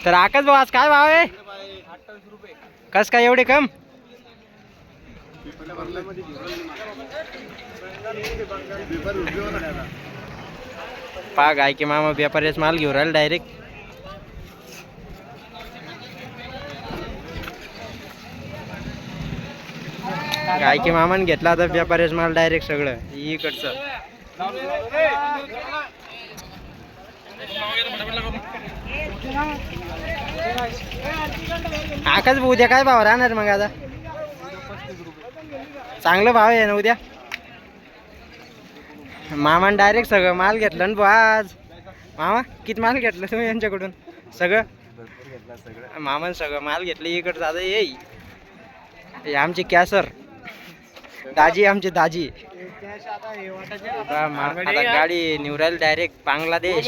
तर आकाश भाऊ आज काय भाव आहे? 28 रुपये. कस काय एवढे कम? पा गाय के मामा व्यापारीच माल घेऊन राहिला डायरेक्ट. गाय के मामाने घेतला आता व्यापारीच माल डायरेक्ट सगळं इकडचं. आकाश भाऊ उद्या काय भाव राहणार मग? आता चांगलं भाव आहे ना उद्या. मामाने डायरेक्ट सगळं माल घेतलं ना भाऊ आज. मामा किती माल घेतलं तुम्ही यांच्याकडून? सगळं मामाने सगळं माल घेतलं इकडचं. आता ये आमची कॅसर दाजी, आमची दाजी. आता गाडी निवरायला डायरेक्ट बांगलादेश.